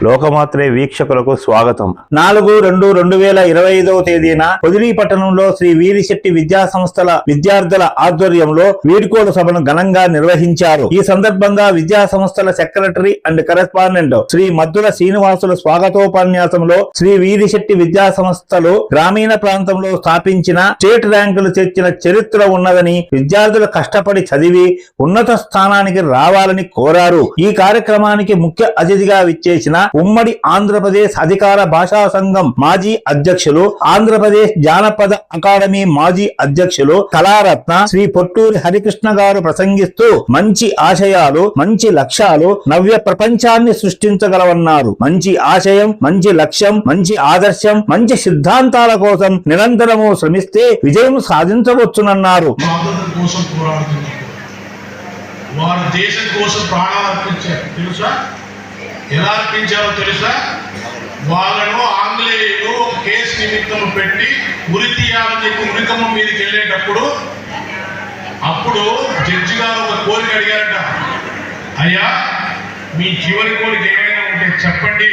లోకమాత్రే వీక్షకులకు స్వాగతం. 4/2/2025 తేదీన పొదిలి పట్టణంలో శ్రీ వీరిశెట్టి విద్యా సంస్థల విద్యార్థుల ఆధ్వర్యంలో వీడ్కోలు సభను ఘనంగా నిర్వహించారు. ఈ సందర్భంగా విద్యా సంస్థల secretary and correspondent Shri Maddula Srinivasulu స్వాగతోపన్యాసంలో శ్రీ వీరిశెట్టి విద్యా సంస్థలు గ్రామీణ ప్రాంతంలో స్థాపించిన స్టేట్ ర్యాంకులు తెచ్చిన చరిత్ర ఉన్నదని, విద్యార్థులు కష్టపడి చదివి ఉన్నత స్థానానికి రావాలని కోరారు. ఈ కార్యక్రమానికి ముఖ్య అతిథిగా విచ్చేసిన ఉమ్మడి ఆంధ్రప్రదేశ్ అధికార భాషా సంఘం మాజీ అధ్యక్షులు, ఆంధ్రప్రదేశ్ జానపద అకాడమీ మాజీ అధ్యక్షులు కళారత్న శ్రీ పొట్టూరి హరికృష్ణ గారు ప్రసంగిస్తూ మంచి ఆశయాలు, మంచి లక్ష్యాలు నవ్య ప్రపంచాన్ని సృష్టించగలవన్నారు. మంచి ఆశయం, మంచి లక్ష్యం, మంచి ఆదర్శం, మంచి సిద్ధాంతాల కోసం నిరంతరము శ్రమిస్తే విజయం సాధించవచ్చునన్నారు. వారు దేశం కోసం ప్రాణాలు అర్పించారు. తెలుసా ఎలా అర్పించారో తెలుసా? వాళ్ళను ఆంగ్లేయులు ఒక కేసు నిమిత్తం పెట్టి ఉరి తీయాలని చెప్పి ఉరికమ్మ మీదకి వెళ్ళేటప్పుడు అప్పుడు జడ్జి గారు ఒక కోరిక అడిగారట, అయ్యా మీ చివరి కోరిక ఏమైనా ఉంటే చెప్పండి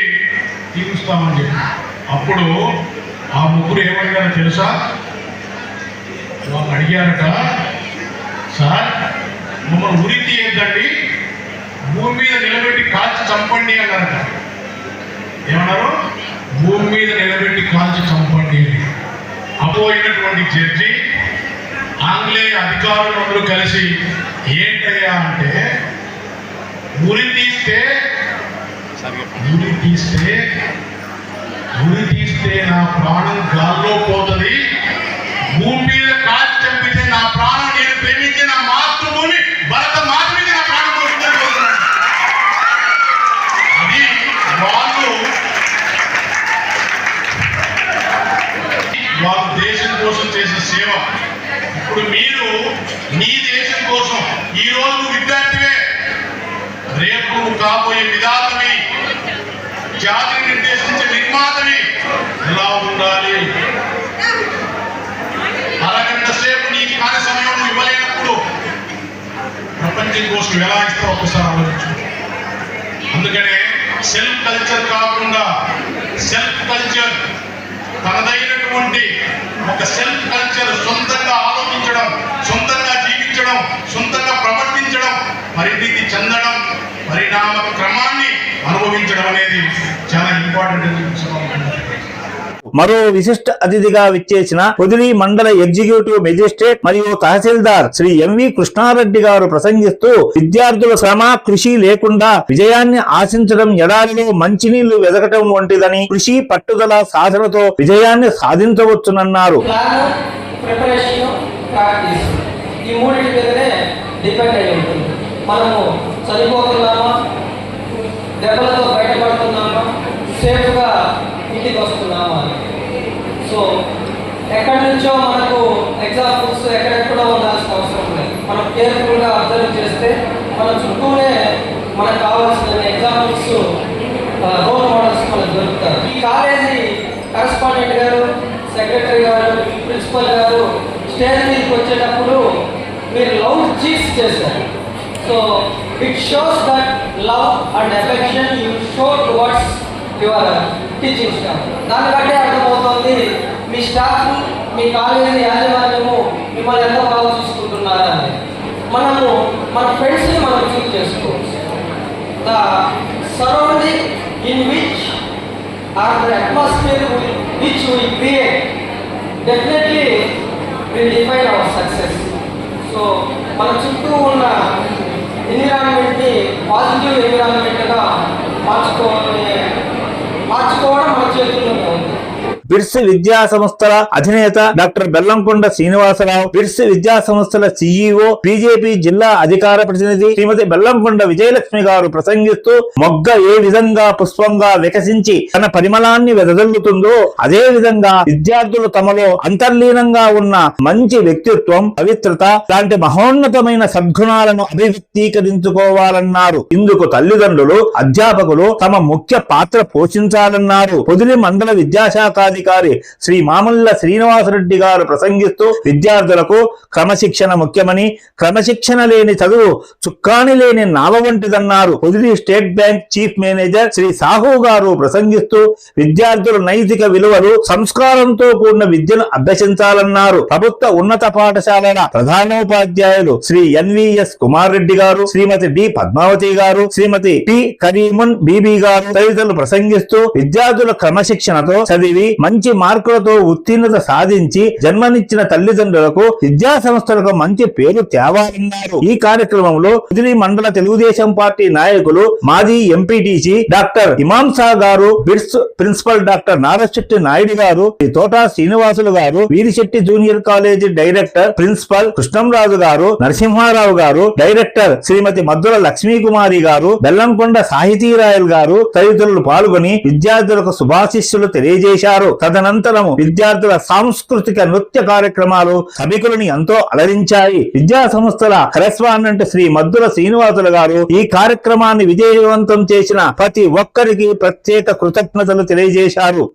తీరుస్తామని చెప్పి. అప్పుడు ఆ ముగ్గురు ఏమడిగారో తెలుసా? వాళ్ళు అడిగారట, సార్ మమ్మల్ని ఉరి తీయద్దండి, భూమి మీద నిలబెట్టి కాల్చి చంపండి అన్నారట. ఏమన్నారు? భూమి మీద నిలబెట్టి కాల్చి చంపండి అని. అపోయినటువంటి జడ్జి ఆంగ్లేయ అధికారులందరూ కలిసి ఏంటయ్యా అంటే, ఉరి తీస్తే నా ప్రాణం గాల్లో పోతుంది, భూమి మీద కాల్చి చంపితే నా ప్రాణం, నేను ప్రేమించే నా మాతృభూమి భరత మాత మీద నా ప్రాణం పోతుందని కోరుతున్నాను. అది వాళ్ళు దేశం కోసం చేసే సేవ. ఇప్పుడు మీరు నీ దేశం కోసం, ఈ రోజు నువ్వు విద్యార్థివే, రేపు నువ్వు కాబోయే విధాతవి, జాతిని నిర్దేశించే నిర్మాతవి. ఎలా ఉండాలి? అరగంట సేపు నీ కాని సమయం ఇవ్వలేనప్పుడు ప్రపంచం కోసం ఎలా ఇస్తావు ఒకసారి ఆలోచించు. అందుకనే సెల్ఫ్ కల్చర్ కాకుండా సెల్ఫ్ కల్చర్, తనదైనటువంటి ఒక సెల్ఫ్ కల్చర్, సొంతంగా ఆలోచించడం, సొంతంగా జీవించడం, సొంతంగా ప్రవర్తించడం, పరిణితి చెందడం, పరిణామ క్రమాన్ని అనుభవించడం అనేది చాలా ఇంపార్టెంట్. మరో విశిష్ట అతిథిగా విచ్చేసిన పొదిలి మండల ఎగ్జిక్యూటివ్ మెజిస్ట్రేట్ మరియు తహసీల్దార్ శ్రీ ఎంవి కృష్ణారెడ్డి గారు ప్రసంగిస్తూ విద్యార్థుల శ్రమ కృషి లేకుండా విజయాన్ని ఆశించడం ఎడారిలో మంచినీళ్లు వెదకటం వంటిదని, కృషి పట్టుదల సాధనతో విజయాన్ని సాధించవచ్చునన్నారు. ఇంటికి వస్తున్నామా? సో ఎక్కడి నుంచో మనకు ఎగ్జాంపుల్స్ ఎక్కడెక్కడో ఉండాల్సిన అవసరం లేదు. మనం కేర్ఫుల్గా అబ్జర్వ్ చేస్తే మన చుట్టూనే మనకు కావాల్సిన ఎగ్జాంపుల్స్, రోల్ మోడల్స్ మనకు దొరుకుతారు. ఈ కాలేజీ కరెస్పాండెంట్ గారు, సెక్రటరీ గారు, ప్రిన్సిపల్ గారు స్టేజ్ మీదకి వచ్చేటప్పుడు మీరు లవ్ చీఫ్ చేశారు. So it shows that love and affection you show towards your teaching staff. దాన్ని బట్టే అర్థమవుతుంది మీ స్టాఫ్, మీ కాలేజీ యాజమాన్యము మిమ్మల్ని ఎంత బాగా చూసుకుంటున్నారా అని. మనము మన ఫ్రెండ్స్ని మనం చూస్ చేసుకోవచ్చు. The surrounding in which are the atmosphere which we create definitely will define our success. So మన చుట్టూ ఉన్న ఎన్విరాన్మెంట్ని పాజిటివ్ ఎన్విరాన్మెంట్గా మార్చుకోవడం మన చేతుల్లోనే ఉంది. బిర్స్ విద్యా సంస్థల అధినేత డాక్టర్ బెల్లంకొండ శ్రీనివాసరావు, బిర్స్ విద్యా సంస్థల సిఇఓ, బీజేపీ జిల్లా అధికార ప్రతినిధి శ్రీమతి బెల్లంకొండ విజయలక్ష్మి గారు ప్రసంగిస్తూ మొగ్గ ఏ విధంగా పుష్పంగా వికసించి తన పరిమళాన్ని వెదజల్లుతుందో అదే విధంగా విద్యార్థులు తమలో అంతర్లీనంగా ఉన్న మంచి వ్యక్తిత్వం, పవిత్రత లాంటి మహోన్నతమైన సద్గుణాలను అభివ్యక్తీకరించుకోవాలన్నారు. ఇందుకు తల్లిదండ్రులు, అధ్యాపకులు తమ ముఖ్య పాత్ర పోషించాలన్నారు. పొదిలి మండల విద్యాశాఖ విద్యాధికారి శ్రీ మామల్ల శ్రీనివాసరెడ్డి గారు ప్రసంగిస్తూ విద్యార్థులకు క్రమశిక్షణ ముఖ్యమని, క్రమశిక్షణ లేని చదువు చుక్కాని లేని నావ వంటిదన్నారు. Podili state bank chief manager Shri Sahu garu ప్రసంగిస్తూ విద్యార్థులు నైతిక విలువలు, సంస్కారంతో కూడిన విద్యను అభ్యసించాలన్నారు. ప్రభుత్వ ఉన్నత పాఠశాలల ప్రధానోపాధ్యాయులు శ్రీ ఎన్విఎస్ కుమార్ రెడ్డి గారు, శ్రీమతి డి పద్మావతి గారు, శ్రీమతి టి కరీమున్ బీబీ గారు తదితరులు ప్రసంగిస్తూ విద్యార్థుల క్రమశిక్షణతో చదివి మంచి మార్కులతో ఉత్తీర్ణత సాధించి జన్మనిచ్చిన తల్లిదండ్రులకు, విద్యా సంస్థలకు మంచి పేరు తేవాలన్నారు. ఈ కార్యక్రమంలో పొదిలి మండల తెలుగుదేశం పార్టీ నాయకులు, మాజీ ఎంపీటీసీ డాక్టర్ ఇమాం షా గారు, BITS principal doctor Narasetti Naidu గారు, తోటా శ్రీనివాసులు గారు, Veerisetti junior college director principal Krishnamraju గారు, నరసింహారావు గారు, డైరెక్టర్ శ్రీమతి మద్దుల లక్ష్మీకుమారి గారు, బెల్లంకొండ సాహితీరాయల్ గారు తదితరులు పాల్గొని విద్యార్థులకు శుభాశిస్సులు తెలియజేశారు. తదనంతరం విద్యార్థుల సాంస్కృతిక నృత్య కార్యక్రమాలు సభికులను ఎంతో అలరించాయి. విద్యా సంస్థల కరెస్పాండెంట్ శ్రీ మద్దుల శ్రీనివాసులు గారు ఈ కార్యక్రమాన్ని విజయవంతం చేసిన ప్రతి ఒక్కరికి ప్రత్యేక కృతజ్ఞతలు తెలియజేశారు.